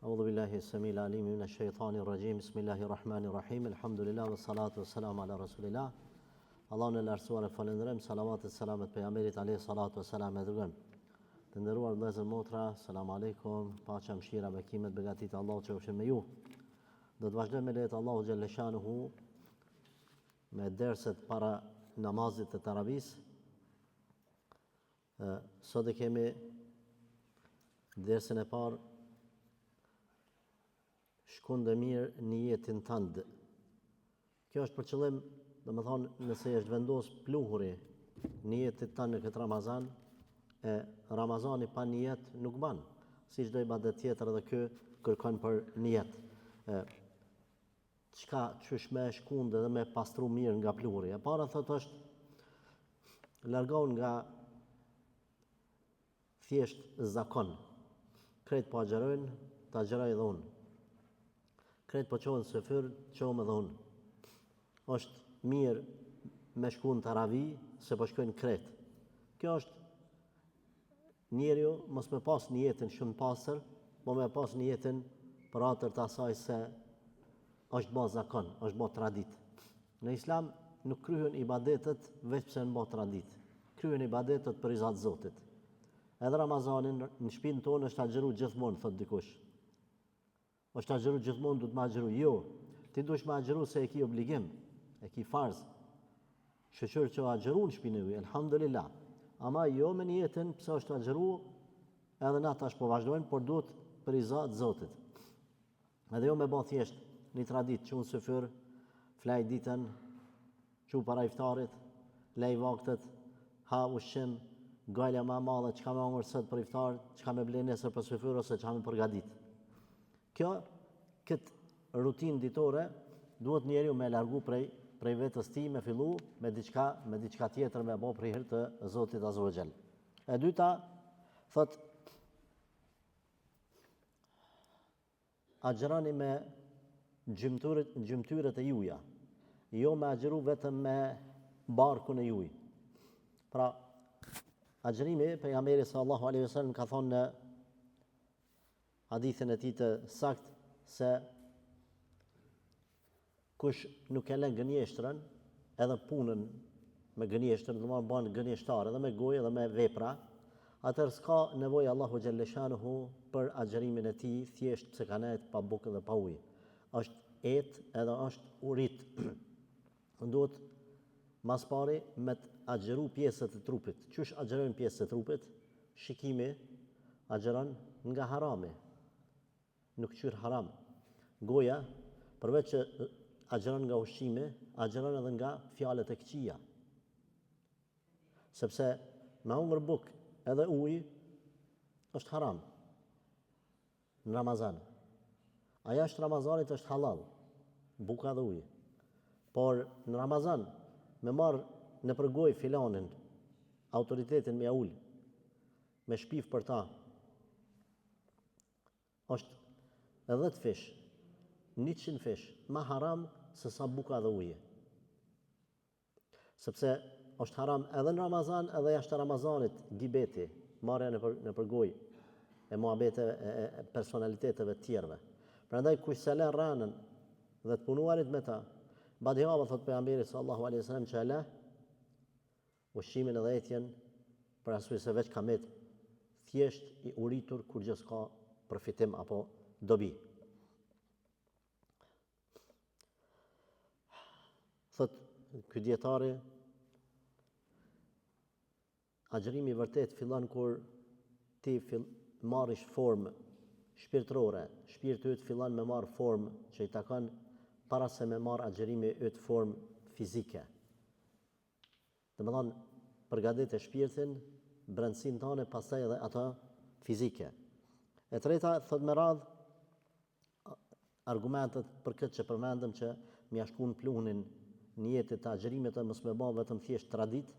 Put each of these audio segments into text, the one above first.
أعوذ بالله السميع العليم من الشيطان الرجيم بسم الله الرحمن الرحيم الحمد لله والصلاة والسلام على رسول الله Allahun e lartësuar e falenderojmë, salavat e selamet pejgamberit alayhi salatu wassalam e dërgojmë. Të nderuar vëllezër motra, selam aleikum, paqja mëshira bekimet begatit Allahu qofshin me ju. Do të vazhdojmë me lejet Allahu xhalla shanuhu me derset para namazit të tarawis. Sot e kemi dersën e parë shkon dhe mirë niyetin tënd. Kjo është për qëllim, domethënë, nëse është vendos pluhuri niyetit tënd në këtë Ramazan, Ramazani pa niyet nuk ban. Si çdo ibadet tjetër edhe ky kërkon për niyet. Çka çysh me shkund edhe me pastru mirë nga pluhuri. E para thotë është largohu nga thjesht zakon. Kret po agjerojnë, ta agjeroj edhe unë. Kret po qohen së fyr, qohem edhe unë. Është mirë me shku në taravi se po shkojnë kret. Kjo është njeriu mos me pas niyetin shumë pastër, po me pas niyetin për atër të asaj se është bë zakon, është bë tradit. Në Islam nuk kryhen ibadetet veç pse në bë tradit. Kryhen ibadetet për i Zatë Zotit. Edhe Ramazanin në shtëpinë tonë është agjëru gjithmonë, thot dikush. Është agjëru gjithmonë, duhet më agjëru. Jo, ti duhesh më agjëru se e ki obligim, e ki farz. Shoqër që agjëru në shtëpinë e elhamdulillah. Ama jo me niyetin pse është agjëru, edhe na tash po vazhdojnë, por duhet për i Zatë Zotit. Edhe jo me bë thjesht një tradit, çun së fyr, flaj ditën, çu para iftarit, lej vaktet, ha ushqim, gajla më e madhe, çka më hongër sot për iftar, çka më blen nesër për sufyr ose çka më përgatit. Këtë rutinë ditore duhet njeriu me largu prej vetës tij, me fillu me diçka tjetër me bë për hir të Zotit Azza wa Jall. E dyta thot agjeroni me gjymtyrët e juja, jo me agjeru vetëm me barkun e juj. Pra, agjerimi pejgamberi sallallahu alaihi wasallam ka thonë në hadithin e tij të sakt se kush nuk e lën gënjeshtrën, edhe punën me gënjeshtër, do të bën gënjeshtar edhe me gojë edhe me vepra, atëherë s'ka nevojë Allahu xhalla shanuhu për agjerimin e tij, thjesht pse ka nejt pa bukë dhe pa ujë. Është edhe është urit. Duhet mas pari me të agjeru pjesët e trupit. Qysh agjerojnë pjesët e trupit? Shikimi agjeron nga harami. Nuk qyr haram. Goja, përveç që agjeron nga ushqimi, agjeron edhe nga fjalët e këqija. Sepse me hungër bukë edhe ujë është haram në Ramazan. Aja është Ramazanit është halal, buka dhe ujë. Por në Ramazan me marë në përgoj filanin, autoritetin me ullë, me shpif për ta, është edhe të fish, 100 fish, ma haram se sa buka dhe uje. Sepse është haram edhe në Ramazan, edhe jashtë Ramazanit, gibeti, marrja në përgoj, e muhabete e personaliteteve tjerve. Prandaj kush se lën ranën dhe të punuarit me ta, badhjava, thot pejgamberi sallallahu alaihi wasallam, që e ushqimin edhe etjen për arsye se veç kamet thjesht i uritur kur gjë s'ka përfitim apo dobi. Thot ky dietari, agjerimi i vërtet fillon kur ti marrish formë shpirtërore, shpirti yt fillon me marr formë që i takon para se me marr agjerimi yt formë fizike. Domethënë, përgatit e shpirtin, brendësinë tënde, pastaj edhe ato fizike. E treta, thot me radhë argumentet për këtë që përmendëm që mja shkun pluhunin niyetit të agjerimit e mos me bë vetëm thjesht tradit,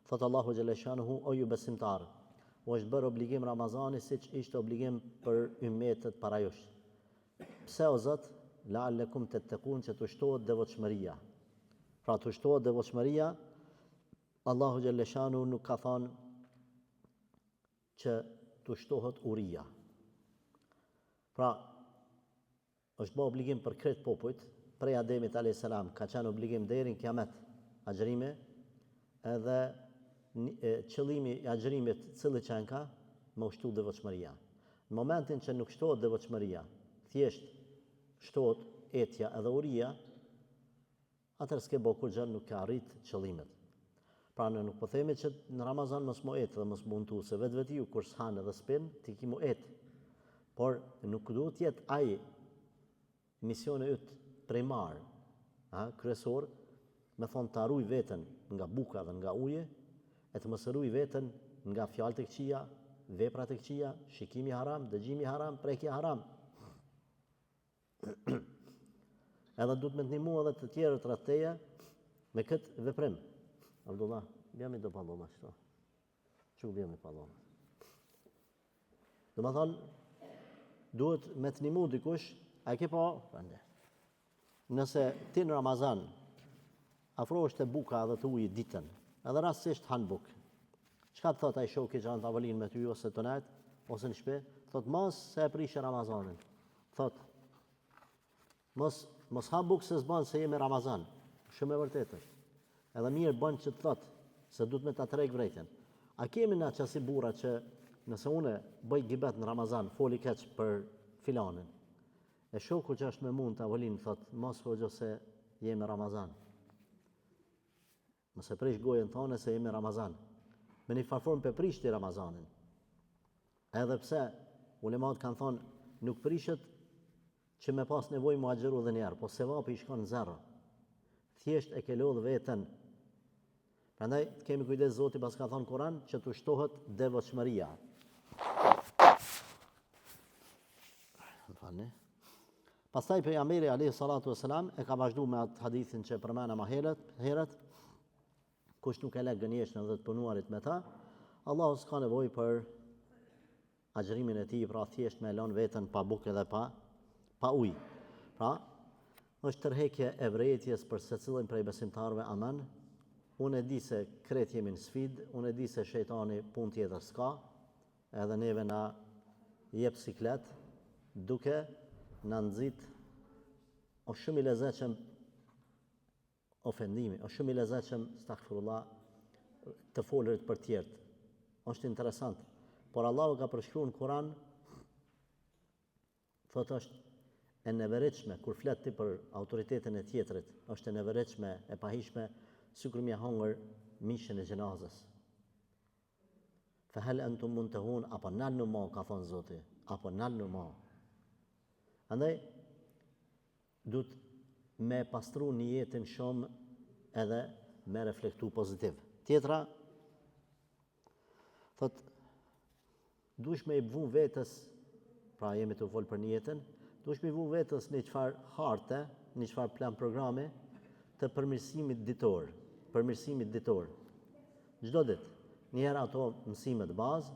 thot Allahu xhalla shanuhu, o ju besimtar, u është bërë obligim Ramazani siç ishte obligim për ymmetet para jush. Pse o Zot? La'allakum tattaqun, që të shtohet devotshmëria. Pra të shtohet devotshmëria, Allahu xhalla shanu nuk ka thënë që të shtohet uria. Pra, është bë obligim për krejt popujt, prej Ademit a.s. ka qenë obligim deri në kiamet agjërimi, edhe qëllimi i agjërimit cili qenë ka, më ushtu devotshmëria. Në momentin që nuk shtohet devotshmëria, thjesht shtohet etja edhe uria, atër s'ke bo kur gjë, nuk ka arrit qëllimet. Pra në nuk po themi që në Ramazan mos mo etë dhe mos mundu, se vetë ju kur s'han edhe spin, ti ki mo etë. Por nuk duhet jetë ai misione ytë primar, kryesor, me thonë të arruj veten nga buka dhe nga uje, e të mos arruj veten nga fjalët e këqija, veprat e këqija, shikimi haram, dëgjimi haram, prekja haram. Edhe du të me të ndihmu edhe të tjerët rreth teje me këtë veprim. Abdullah, bjemi do palloma qëto. Që bjemi palloma. Do më thonë, duhet me të ndihmu dikush, a ke po, nëse ti në Ramazan afrohesh te buka dhe të ujit ditën, edhe rastësisht han bukë. Çka të thot ai shoku që në tavolinë me ty ose të net, ose në shtëpi, thot mos se e prishë Ramazanin. Thot mos ha bukë se s'bën se jemi Ramazan. Shumë e vërtetë është. Edhe mirë bën që të thot se duhet me ta treg vërejtjen. A kemi na çasi burra që nëse unë bëj gibet në Ramazan, foli keq për filanin. E shoku që është me mund tavolinë thot mos hoxho se jemi Ramazan. Mos e prish gojën tonë se jemi Ramazan. Me një farformë për prishti Ramazanin. Edhe pse ulemat kanë thonë nuk prishet që me pas nevojë mu agjeru dhe njerë, po se vapi i shkon në zero. Thjesht e ke lodhë veten. Prandaj kemi kujdes Zoti pas ka thonë Kur'an që të shtohet devotshmëria. Pastaj pejgamberi alayhi salatu wasalam e ka vazhduar me atë hadithin që përmena më herët, kush nuk e lek gënjeshtën dhe të punuarit me ta, Allahu s'ka nevojë për agjërimin e tij, pra thjesht me lënë veten pa bukë dhe pa ujë. Pra, është tërheqje e vërejtjes për secilin prej besimtarëve, amen. Unë e di se krejt jemi në sfidë, unë e di se shejtani punë tjetër s'ka, edhe neve na jep siklet, duke na nxit o shumë i lezetshëm ofendimi, o shumë i lezetshëm, astaghfirullah, të folërit për tjerët. Është interesant. Por Allahu ka përshkruar në Kur'an, thotë është e neveritshme kur flet ti për autoritetin e tjetrit, është e neveritshme, e pahishme, sikur më hongër mishin e gjenazës. Fa hal antum muntahun, apo nalnu ma, ka thonë Zoti, apo nalnu ma. Andaj duhet me pastru një jetin shumë edhe me reflektu pozitiv. Tjetra, thot, dush me i vu vetës, pra jemi të folë për një jetin, dush me i vu vetës një qfar harte, një qfar plan programi të përmirësimit ditor. Çdo ditë, njëherë ato mësimet bazë,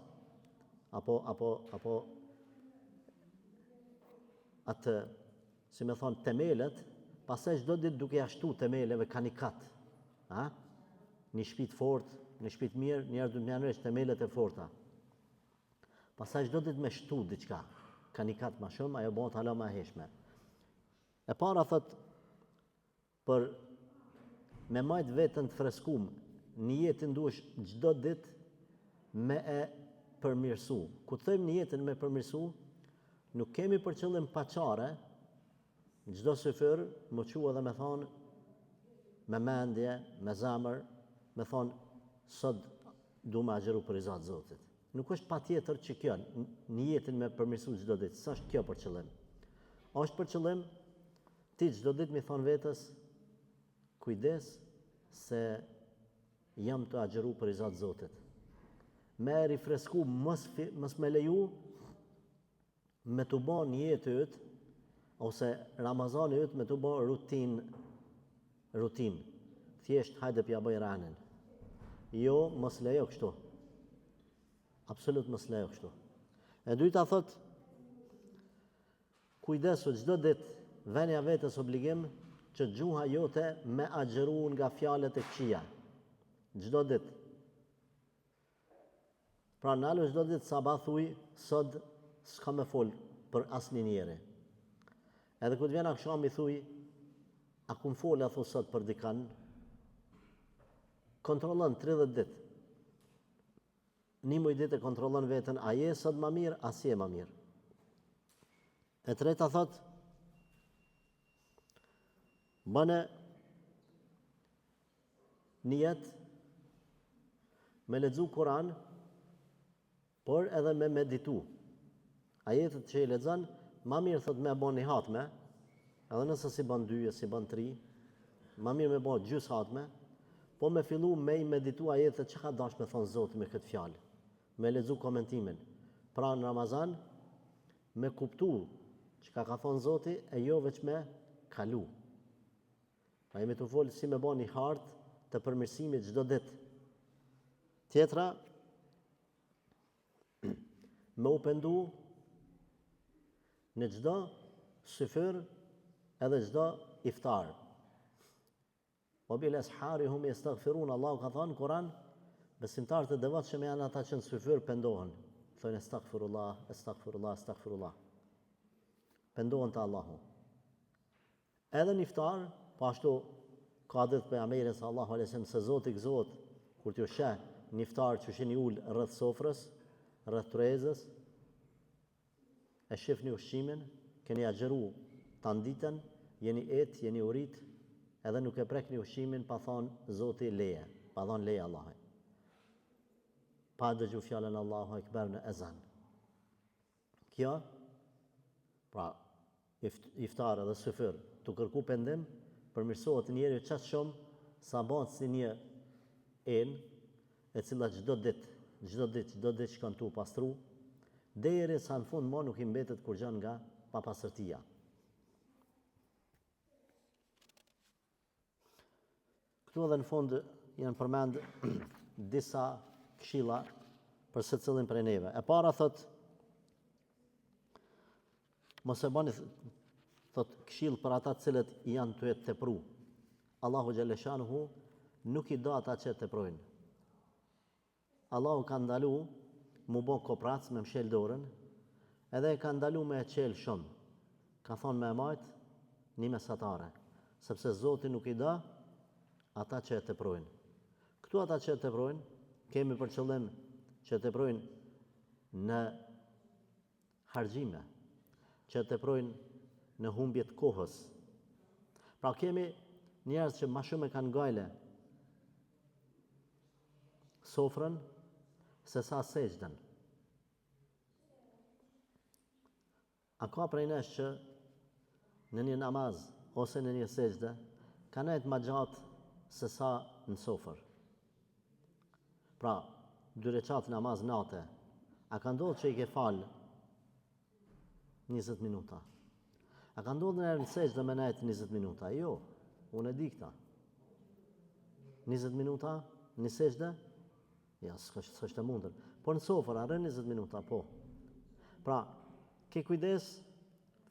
apo atë, si me thonë, temelet, pastaj çdo ditë duke ja shtu temeleve kanikat. Një shtëpi fort, një shtëpi mirë, njerëz duhet të janë temelet e forta. Pastaj çdo ditë me shtu diçka, kanikat më shumë, ajo bëhet hala më e heshme. E para thot për me majt veten të freskum, një jetë nduesh çdo ditë me e përmirësu. Ku të them një jetën me përmirësu, nuk kemi për qëllim paçare, çdo syfër më qua dhe me thonë me mendje, me zemër, me thonë sot du me agjeru për izat Zotit. Nuk është patjetër që kjo një jetën me përmirësu çdo ditë, s'është kjo për qëllim. Është për qëllim ti çdo ditë mi thonë vetës kujdes se jam të agjeru për izat Zotit. Me rifresku, mos me leju me të bo një jetë ytë, ose Ramazani ytë me të bo rutin. Thjesht hajde pja bëj ranin. Jo, mos lejo kështu. Absolut mos lejo kështu. E dyta thot, kujdesu çdo ditë venja vetës obligim që gjuha jote me agjeru nga fjalët e këqija. Çdo ditë. Pra nalë çdo ditë sabah thuj, sot s'ka me fol për asnjë njeri. Edhe kur të vjen akşam i thuj, a kum fola thu sot për dikan, kontrollon 30 ditë. Një muj ditë e kontrollon veten, a je sot më mirë, a si je më mirë. E treta thot, bëne nijet me lexu Kur'an, por edhe me meditu. Ajetet që i lexon, më mirë thot me bën një hatme, edhe nëse si bën 2, si bën 3, më mirë me bën gjys hatme, po me fillu me i meditu ajetet që ka dash me thonë Zoti me këtë fjalë, me lexu komentimin. Pra në Ramazan, me kuptu që ka thonë Zoti, e jo veç me kalu. Pra jemi të folë si me bën një hartë të përmirësimit çdo ditë. Tjetra, me u pendu në çdo syfyr edhe çdo iftar. O bil ashari hum yastaghfirun, Allahu ka thënë Kur'an, besimtarët e devotshëm janë ata që në syfyr pendohen. Thonë astaghfirullah, astaghfirullah, astaghfirullah. Pendohen te Allahu. Edhe në iftar, po ashtu ka ditë pejgamberi sallallahu alaihi wasallam se Zoti gëzohet kur t'ju sheh në iftar që shihni ul rreth sofrës, rreth trezës, e shihni ushqimin, keni agjeru tan ditën, jeni jeni urit, edhe nuk e prekni ushqimin pa thonë Zoti leje, pa thonë leje Allahi. Pa dëgju fjalën Allahu Ekber në ezan. Kjo, pra, iftar edhe syfyr, të kërku pendim, përmirësohet njeriu çast shumë sa bëhet si një e cila çdo ditë shkon tu pastru, derisa në fund më nuk i mbetet kur gjë nga papastërtia. Këtu edhe në fund janë përmend disa këshilla për secilin prej neve. E para thot, mos e bani thot këshill për ata të cilët janë të tepru. Allahu xhaleshanuhu nuk i do ata që teprojnë. Allahu ka ndalu mu bo koprac me mshel dorën, edhe e ka ndalu me e qel shumë. Ka thonë me e majt një mesatare, sepse Zoti nuk i da ata që e teprojnë. Këtu ata që e teprojnë, kemi për qëllim që e teprojnë në harxhime, që e teprojnë në humbjet kohës. Pra kemi njerëz që më shumë e kanë gajle sofrën se sa sejdën. A ka prej nesh që në një namaz ose në një sejdë ka nejt më gjatë se sa në sofër. Pra, 2 rekat namaz nate, a ka ndodhë që i ke falë 20 minuta? A ka ndodhë në sejdë me nejt 20 minuta? Jo, unë e di këta. 20 minuta në sejdë? Ja, s'është e mundër. Por në sofër, a rën 20 minuta, po. Pra, ke kujdes,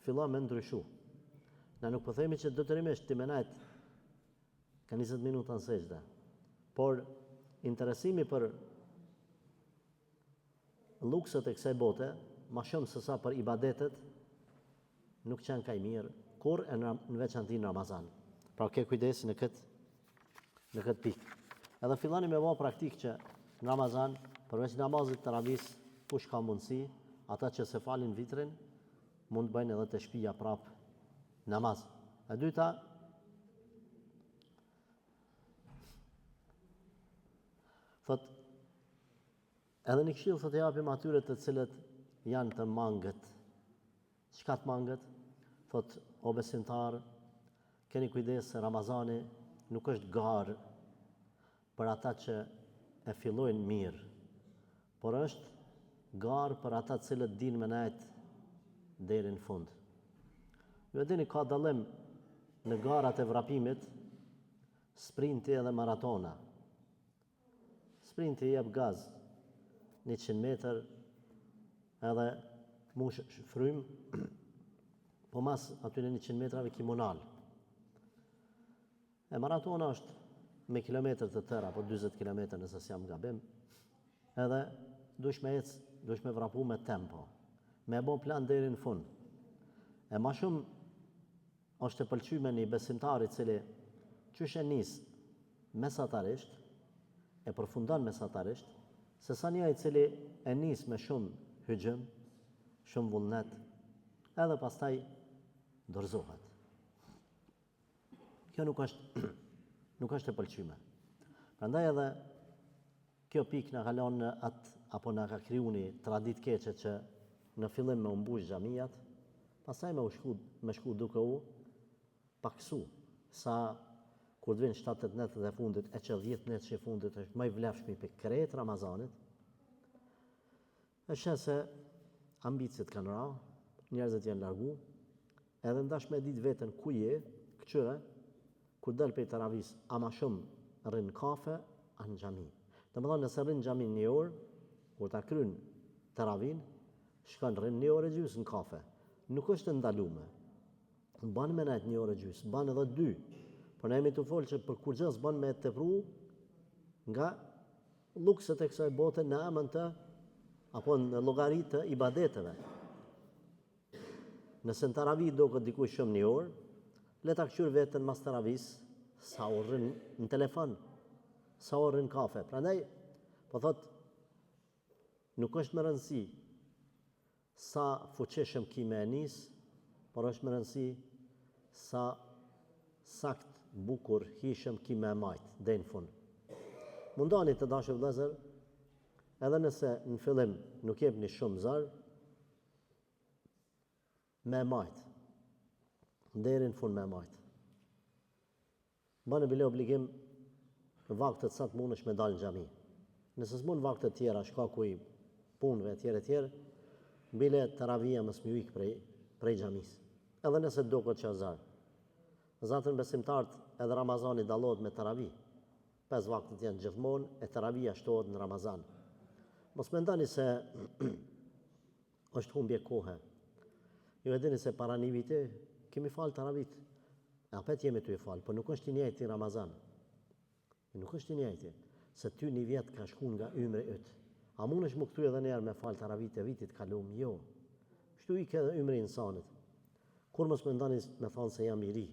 fillon me ndryshu. Na nuk po themi që detyrimisht ti menajt ka 20 minuta në sejdë. Por, interesimi për lukset e kësaj bote, ma shumë se sa për ibadetet, nuk qenë ka i mirë, kur e në veçanti në Ramazan. Pra, ke kujdes në këtë pikë. Edhe fillani me bo praktik që në Ramazan, përveç namazit të ravis, kush ka mundësi, ata që se falin vitrin, mund të bëjnë edhe të shtëpia prap namaz. E dyta, thot, edhe një këshill thot e japim atyre të cilët janë të mangët. Çka të mangët? Thot, o besimtar, keni kujdes se Ramazani nuk është garë për ata që e fillojnë mirë, por është garë për ata të cilët dinë me nejt deri në fund. Ju e dini ka dallim në garat e vrapimit, sprinti edhe maratona. Sprinti jep gaz 100 metër edhe mush frym, po mas aty në 100 metrave kimonal. E maratona është me kilometër të tëra, po 20 kilometër nëse s'jam gabim, edhe dush me vrapu me tempo, me bo plan deri në fund. E ma shumë është e pëlqyme një besimtari cili qysh e nis mesatarisht, e përfundon mesatarisht, se sa një i cili e nis me shumë hygjëm, shumë vullnet, edhe pastaj dorëzohet. Kjo nuk është e pëlqyme. Prandaj edhe kjo pikë na ka lënë në atë, apo na ka kriju një traditë keqe që në fillim me u mbush xhamijat, pastaj me shku duke u paksu, sa kur të vinë 7-8 netët e fundit, e që 10 netë që i fundit është më i vlefshmi për krejt Ramazanit, është se ambicet kanë ra, njerëzit janë largu, edhe ndash me ditë vetën ku je, këqyre, kur del për taravis, ama shumë rrinë kafe, a në xhami. Domethënë nëse rrinë xhami një orë, kur ta kryn taravin, shkon rrinë një orë e gjysmë në kafe. Nuk është ndalume. Ban me nejt një orë e gjysmë, ban edhe 2. Por ne jemi të folë që për kur gjës ban me tepru nga lukset e kësaj bote në emën të, apo në llogaritë të ibadeteve. Nëse në taravi do këtë dikuj shumë një orë, le ta kqyr vetën mas taravis, sa u rrin në telefon, sa u rrin kafe. Prandaj, po thot, nuk është më rëndësi sa fuqishëm ki me nis, por është më rëndësi sa sakt bukur hishëm ki me majt, dhe në fund. Mundani të dashur vëllezër, edhe nëse në fillim nuk jepni shumë zor, me majt, deri në fund me majt. Bane bile obligim vaktet sa të mundesh me dalë në xhami. Nëse s'mund vaktet tjera, shkaku i punëve tjere, bile taravia mos më vik prej xhamis. Edhe nëse do këtë që azar. Zatën besimtarët edhe Ramazani dallohet me taravi. 5 vaktet janë gjithmonë, e taravia shtohet në Ramazan. Mos mendoni se është humbje kohe. Ju e dini se para një viti kemi falë taravit. Apet jemi të i falë, por nuk është i njëjti Ramazan. Nuk është i njëjti, se ty një vjet ka shku nga ymri yt. A mund është më këtu edhe njerë me falë taravit e vitit kalum? Jo. Shtu i ke edhe ymri insanit. Kur mos me ndani me thonë se jam i ri.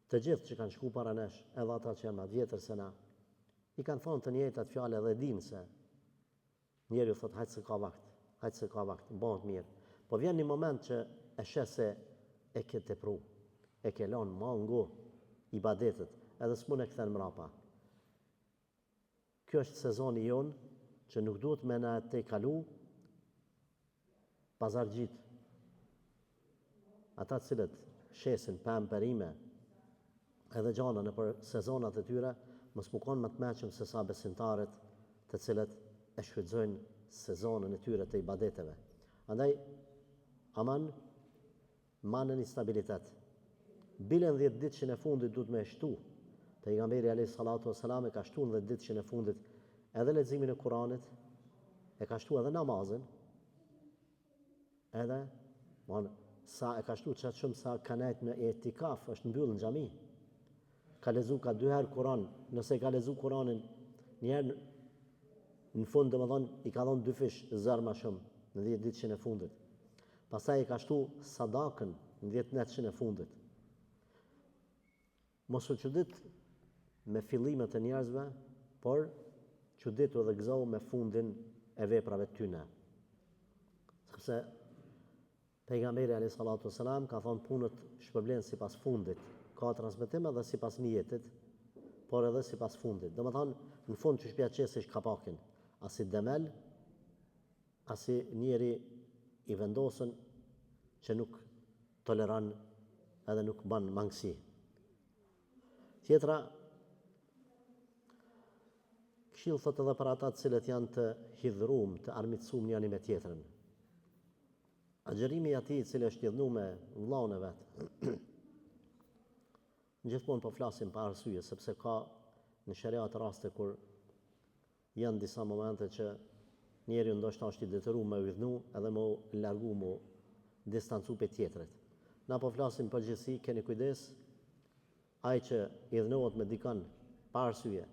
Të gjithë që kanë shku para nesh, edhe ata që janë ma vjetër se na, i kanë thonë të njëjtat fjale dhe dinë se njeri ju thotë hajtë se ka vakt, bëhet mirë. Po vjen një moment që e shes se e ke tepru, e ke lanë ma ngo i badetet, edhe s'mun e këthen mrapa. Kjo është sezoni jonë që nuk duhet me na te kalu pazargjit. Ata cilët shesin pëm perime edhe gjana në për sezonat e tyre, mos më konë më të meqëm se sa besimtarët të cilët e shfrytëzojnë sezonën e tyre të ibadeteve. Andaj, aman, manën i stabilitet. Bilen 10 ditë që në fundit duhet me shtu. Pejgamberi alayhis salatu wassalam e ka shtu në 10 ditë që në fundit edhe leximin e Kuranit, e ka shtu edhe namazin, edhe sa e ka shtu qatë shumë sa ka nejt në etikaf, është mbyllë në xhami. Ka lezu ka 2 herë Kuran, nëse ka lezu Kuranin njerë në fund dhe më thonë, i ka thonë 2 fish zërë ma shumë në 10 ditë që në fundit. Pastaj i ka shtu sadakën në 10 netë që në fundit. Mos u çudit me fillimet e njerëzve, por çuditu edhe gëzohu me fundin e veprave tyne. Sepse pejgamberi alayhis salatu wassalam ka thonë punët shpërblen sipas fundit. Ka transmetim edhe sipas niyetit, por edhe sipas fundit. Domethënë, në fund që shpja qesish kapakin, asi demel, asi njeri i vendosën që nuk toleran edhe nuk ban mangësi. Tjetra, këshill thot edhe për ata të cilët janë të hidhrum, të armiqësum njëri me tjetrën. Agjerimi i atij i cili është lidhnu me vllaun e vet. Gjithmonë po flasim pa arsye, sepse ka në shariat raste kur janë disa momente që njeriu ndoshta është i detyruar me u hidhnu edhe me u largu, me distancu pe tjetrit. Na po flasim përgjithësi, keni kujdes, ai që i hidhnohet me dikon pa arsye,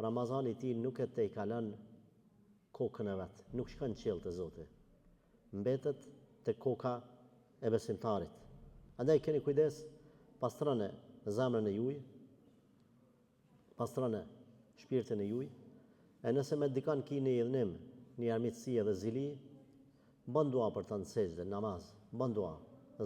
Ramazani i tij nuk e te i kalon kokën e vet, nuk shkon në qiell te Zoti. Mbetet te koka e besimtarit. Andaj keni kujdes pastrone zemrën e juaj, pastrone shpirtin e juaj, e nëse me dikon kini idhnim, një armiqësi edhe zili, bën dua për të në sejdë, namaz, bën dua.